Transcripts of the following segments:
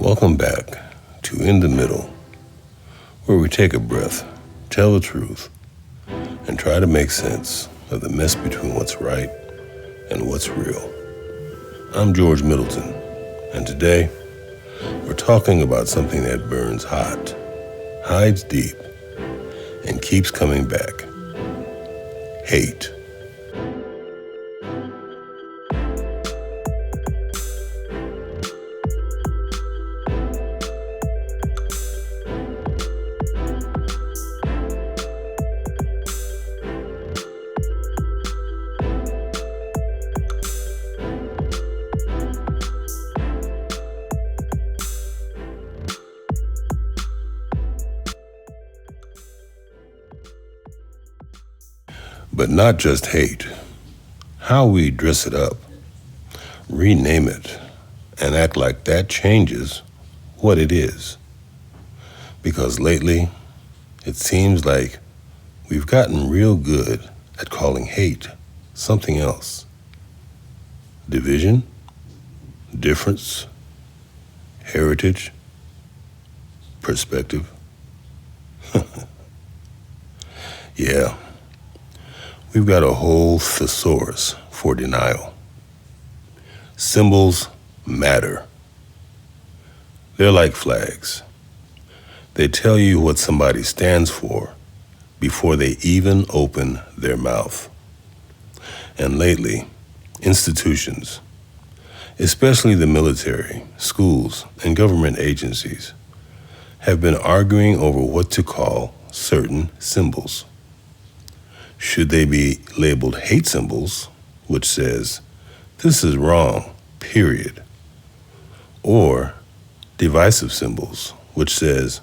Welcome back to In the Middle, where we take a breath, tell the truth, and try to make sense of the mess between what's right and what's real. I'm George Middleton, and today we're talking about something that burns hot, hides deep, and keeps coming back. Hate. But not just hate. How we dress it up, rename it, and act like that changes what it is. Because lately, it seems like we've gotten real good at calling hate something else. Division, difference, heritage, perspective. Yeah. We've got a whole thesaurus for denial. Symbols matter. They're like flags. They tell you what somebody stands for before they even open their mouth. And lately, institutions, especially the military, schools, and government agencies, have been arguing over what to call certain symbols. Should they be labeled hate symbols, which says, this is wrong, period? Or divisive symbols, which says,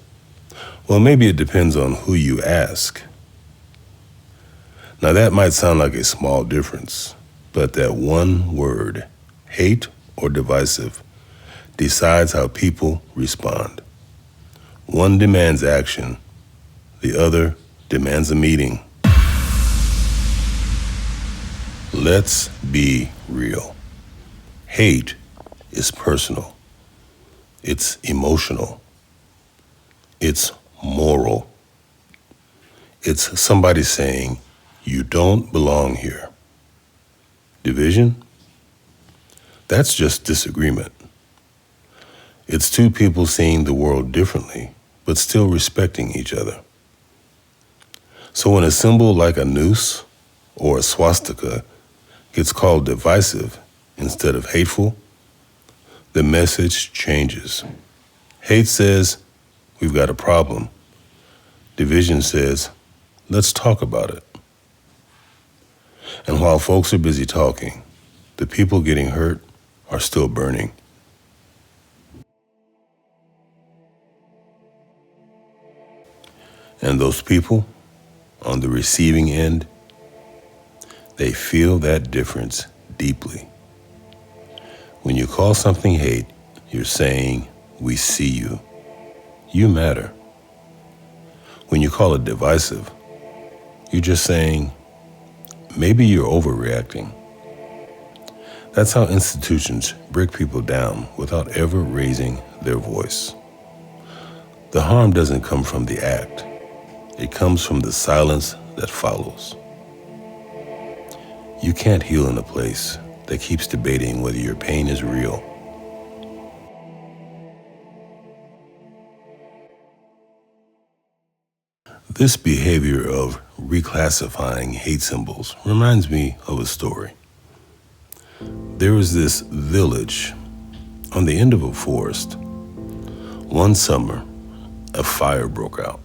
well, maybe it depends on who you ask. Now that might sound like a small difference, but that one word, hate or divisive, decides how people respond. One demands action, the other demands a meeting. Let's be real. Hate is personal. It's emotional. It's moral. It's somebody saying, you don't belong here. Division? That's just disagreement. It's two people seeing the world differently, but still respecting each other. So when a symbol like a noose or a swastika gets called divisive instead of hateful, the message changes. Hate says, we've got a problem. Division says, let's talk about it. And while folks are busy talking, the people getting hurt are still burning. And those people on the receiving end, they feel that difference deeply. When you call something hate, you're saying, we see you. You matter. When you call it divisive, you're just saying, maybe you're overreacting. That's how institutions break people down without ever raising their voice. The harm doesn't come from the act. It comes from the silence that follows. You can't heal in a place that keeps debating whether your pain is real. This behavior of reclassifying hate symbols reminds me of a story. There was this village on the end of a forest. One summer, a fire broke out.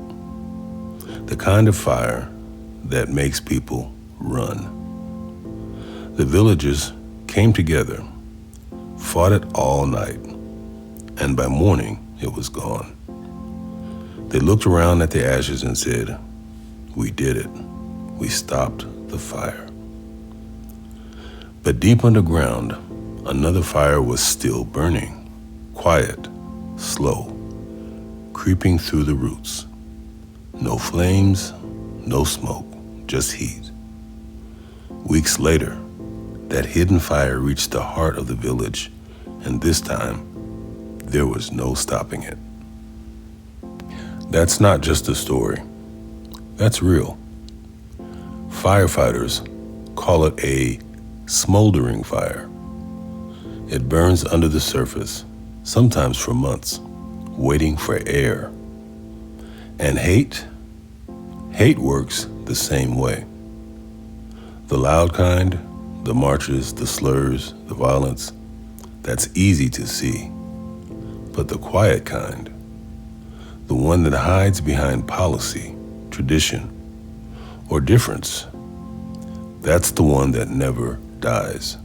The kind of fire that makes people run. The villagers came together, fought it all night, and by morning it was gone. They looked around at the ashes and said, we did it. We stopped the fire. But deep underground, another fire was still burning, quiet, slow, creeping through the roots. No flames, no smoke, just heat. Weeks later, that hidden fire reached the heart of the village, and this time, there was no stopping it. That's not just a story. That's real. Firefighters call it a smoldering fire. It burns under the surface, sometimes for months, waiting for air. And hate works the same way. The loud kind, the marches, the slurs, the violence, that's easy to see. But the quiet kind, the one that hides behind policy, tradition, or difference, that's the one that never dies.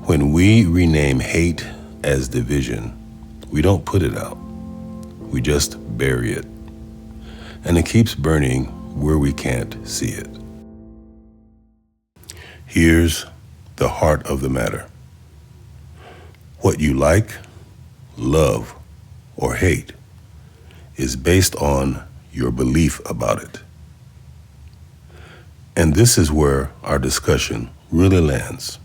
When we rename hate as division, we don't put it out. We just bury it. And it keeps burning where we can't see it. Here's the heart of the matter. What you like, love, or hate is based on your belief about it. And this is where our discussion really lands.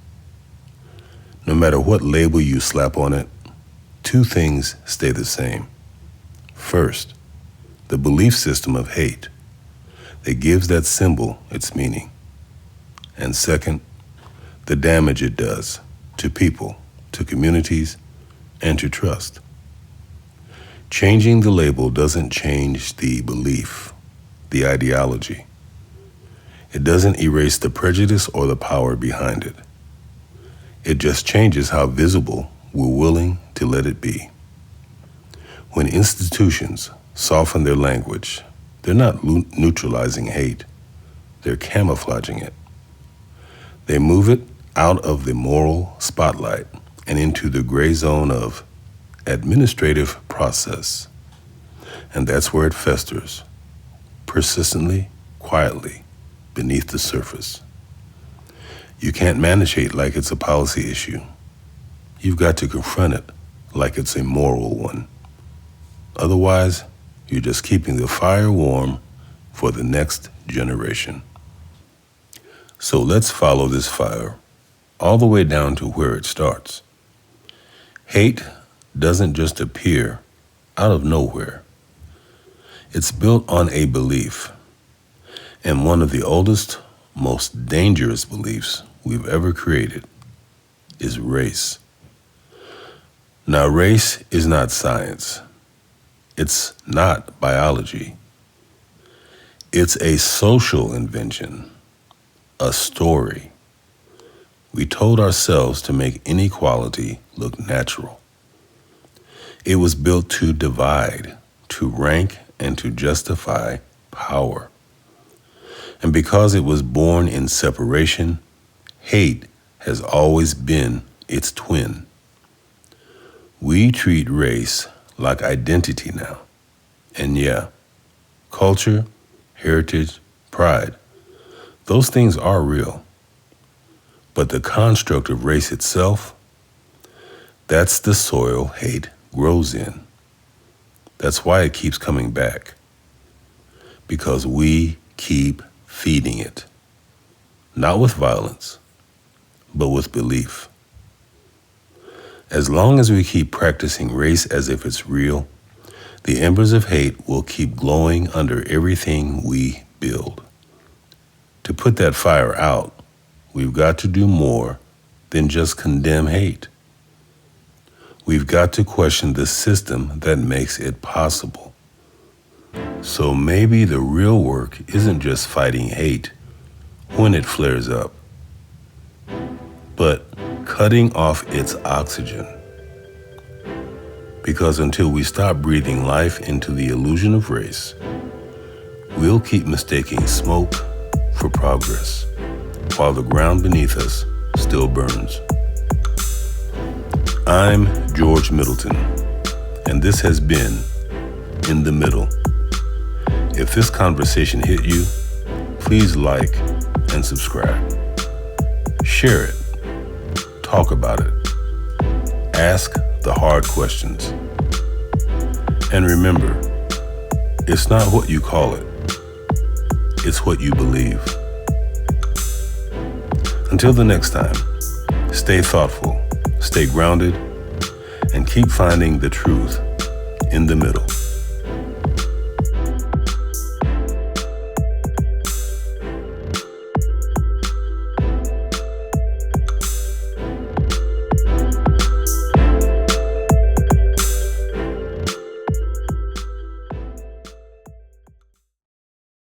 No matter what label you slap on it, two things stay the same. First, the belief system of hate that gives that symbol its meaning. And second, the damage it does to people, to communities, and to trust. Changing the label doesn't change the belief, the ideology. It doesn't erase the prejudice or the power behind it. It just changes how visible we're willing to let it be. When institutions soften their language, they're not neutralizing hate, they're camouflaging it. They move it out of the moral spotlight and into the gray zone of administrative process. And that's where it festers, persistently, quietly, beneath the surface. You can't manage hate like it's a policy issue. You've got to confront it like it's a moral one. Otherwise, you're just keeping the fire warm for the next generation. So let's follow this fire all the way down to where it starts. Hate doesn't just appear out of nowhere. It's built on a belief, and one of the oldest, most dangerous beliefs we've ever created is race. Now, race is not science. It's not biology. It's a social invention, a story. We told ourselves to make inequality look natural. It was built to divide, to rank, and to justify power. And because it was born in separation, hate has always been its twin. We treat race like identity now. And yeah, culture, heritage, pride, those things are real. But the construct of race itself, that's the soil hate grows in. That's why it keeps coming back. Because we keep feeding it. Not with violence, but with belief. As long as we keep practicing race as if it's real, the embers of hate will keep glowing under everything we build. To put that fire out, we've got to do more than just condemn hate. We've got to question the system that makes it possible. So maybe the real work isn't just fighting hate when it flares up, but cutting off its oxygen. Because until we stop breathing life into the illusion of race, we'll keep mistaking smoke for progress, while the ground beneath us still burns. I'm George Middleton, and this has been In the Middle. If this conversation hit you, please like and subscribe. Share it. Talk about it. Ask the hard questions. And remember, it's not what you call it. It's what you believe. Until the next time, stay thoughtful, stay grounded, and keep finding the truth in the middle.